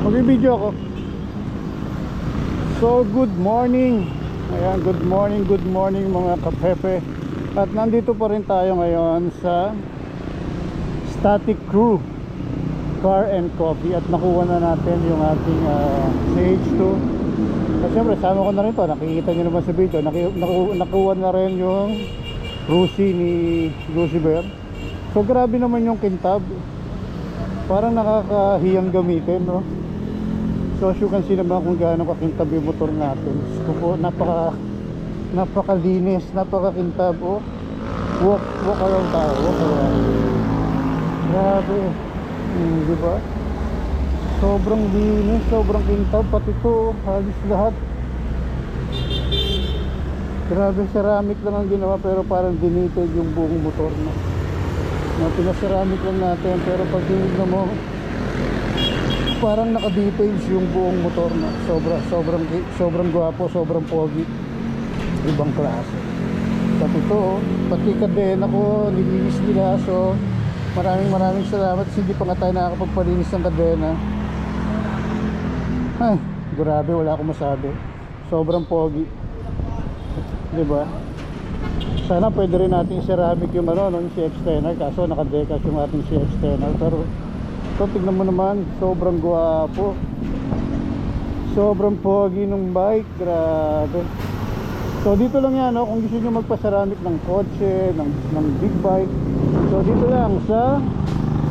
Magbibideo ako. So good morning. Ayan, good morning mga kapepe. At nandito pa rin tayo ngayon sa Static Crew Car and Coffee. At nakuha na natin yung ating CH2. At syempre sama ko na rin to. Nakikita nyo naman sa video, nakuha na rin yung Rusi ni Lucifer. So grabe naman yung kintab. Parang nakakahiyang gamitin, no? So as you can see naman kung gaano kakintab yung motor natin. So po, napakalinis, napakakintab. Oh, walk around tayo, walk around. Grabe, diba? Sobrang linis, sobrang kintab. Pati ito, halos lahat. Grabe, ceramic lang ang ginawa pero parang dinited yung buong motor na. Pinaceramic lang natin pero pag tingnan mo parang naka-details yung buong motor na. Sobrang gwapo, sobrang pogi. Ibang klase. Pati ito, pati kadena ko nilinis nila. So maraming salamat kasi hindi pa nga tayo nakakapagpalinis ng kadena. Ay, grabe, wala akong masabi. Sobrang pogi, diba? Sana pwede rin natin ceramic yung yung CX-10R. Kaso nakadekas yung ating CX-10R. Pero ito, tignan mo naman, sobrang gwapo, sobrang pogi ng bike. Grabe. So dito lang yan, no? Kung gusto nyo magpa-ceramic ng kotse, ng big bike, so dito lang sa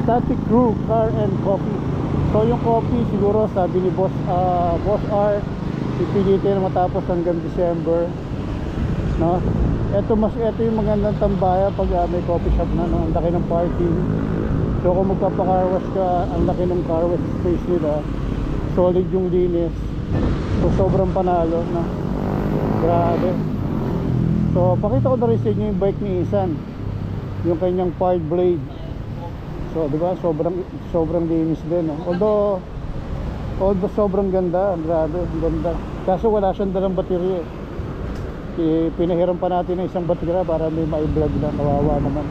Static Crew Car and Coffee. So yung coffee siguro sabi ni Boss R, pipilitin na matapos hanggang December, no? Ito yung magandang tambaya pag may coffee shop na, no? Ang laki ng parking. So kung magpapa-car wash ka, ang laki ng car wash space nila, solid yung linis. So sobrang panalo, no? Grabe. So pakita ko na rin sa inyo yung bike ni Isan, yung kanyang part blade. So diba, sobrang linis din, no? Although sobrang ganda, grabe, ganda. Kaso wala siyang dalang baterya. Pinahiram pa natin ng isang baterya para may ma-vlog na. Kawawa naman.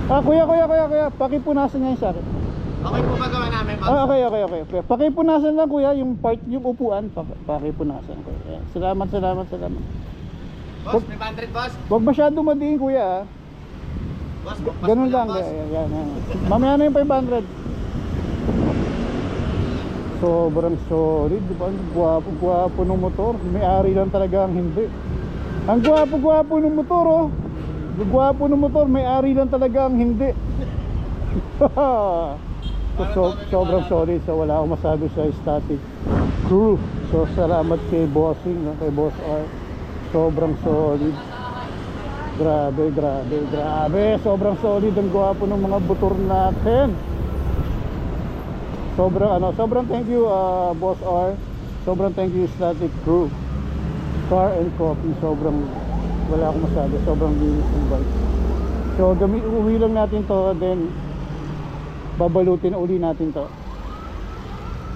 Kuya, pakipunasan nga yun sa akin. Okay po ba gawa namin, boss? Okay. Pakipunasan lang kuya, yung upuan. Pakipunasan ko. Salamat. Boss, may 100, boss? Huwag masyado madiin kuya. Boss, ganun lang. Yan. Mamaya na yung 500. Sobrang solid, diba? Ang gwapo ng motor. May-ari lang talaga ang hindi. Ang gwapo ng motor, oh. Ang gwapo ng motor, may-ari lang talaga ang hindi. Sobrang solid. So wala akong masabi sa Static Crew. So salamat kay Bossing, kay Boss R. Sobrang solid. Grabe. Sobrang solid. Ang gwapo ng mga motor natin. Sobrang thank you Boss R. Sobrang thank you Static Crew Car and Coffee. Sobrang wala akong masabi. Sobrang linis ng bike. So uuwi lang natin to, then babalutin uli natin to.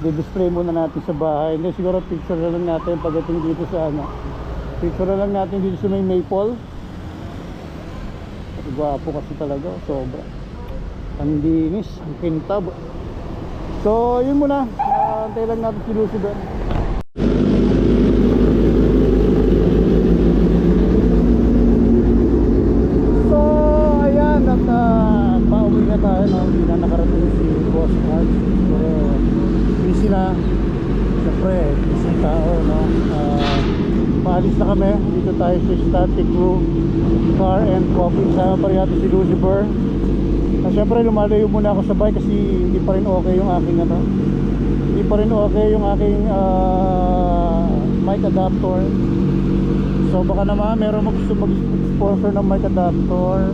I-display muna natin sa bahay. Then siguro picture na lang natin pagdating dito sa picture na lang natin dito sa may Maple. Gwapo kasi talaga. Sobra. Ang linis. Ang kintab. So yun muna, antay lang natin si Lucifer. So ayan, at pauwi na tayo, no? Hindi na nakarating si Boss Arch. So busy na. Siyempre, busy tao, no? Paalis na kami. Dito tayo sa Static Crew Car and Coffee. Sama pa rin natin si Lucifer. Siyempre lumalayo muna ako sa bike kasi hindi pa rin okay yung aking hindi pa rin okay yung aking mic adapter. So baka naman meron gusto mag-sponsor ng mic adapter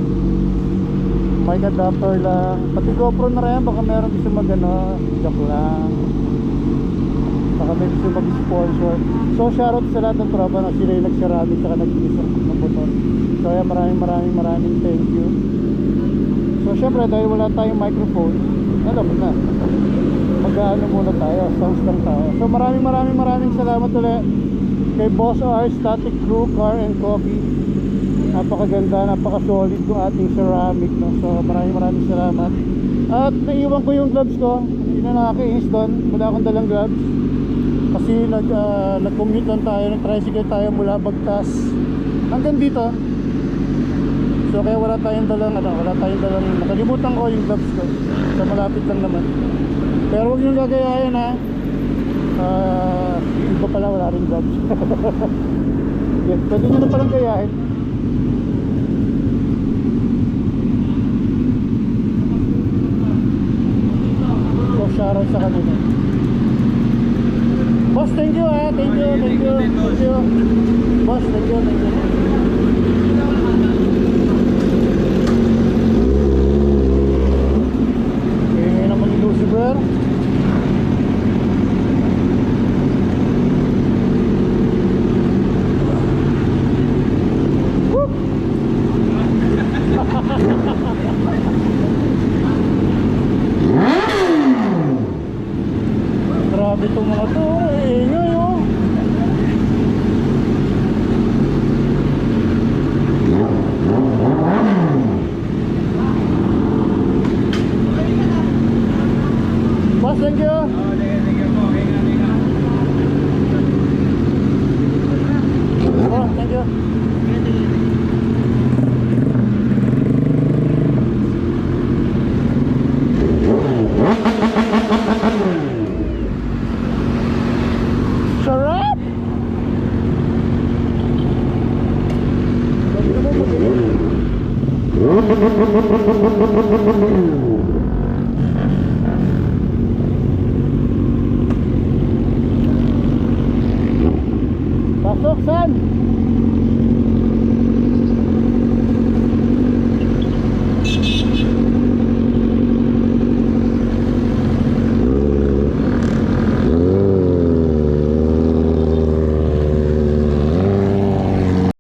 lang. Pati GoPro na rin, baka meron gusto joke lang, baka may gusto mag-sponsor. So shoutout sa lahat ng tropa na sila yung nag-ceramic saka nag-inis ng motor. So kaya maraming thank you. So syempre dahil wala tayong microphone, alam mo na, mag-ano muna tayo, sounds lang tayo. So maraming salamat ulit kay Boss R, Static Crew Car and Coffee. Napakaganda, napaka-solid ng ating ceramic, no? So maraming salamat. At naiwan ko yung gloves ko, hindi na nakakainis doon. Wala akong dalang gloves. Kasi nag-commute lang tayo, nag-tricycle tayo mula Bagtas hanggang dito. So kaya wala tayong dalang nakalimutan ko yung gloves ko. So malapit lang naman. Pero huwag niyong gagayahin ha. Iba pala wala rin gloves. Yes, pwede nyo na palang gayahin. So shoutout sa kanila. Boss, thank you ha. Thank you. Boss, thank you. Okay, naman ni Lucifer. Woo! Grabe itong mga to, ingay oh. Boss, thank you.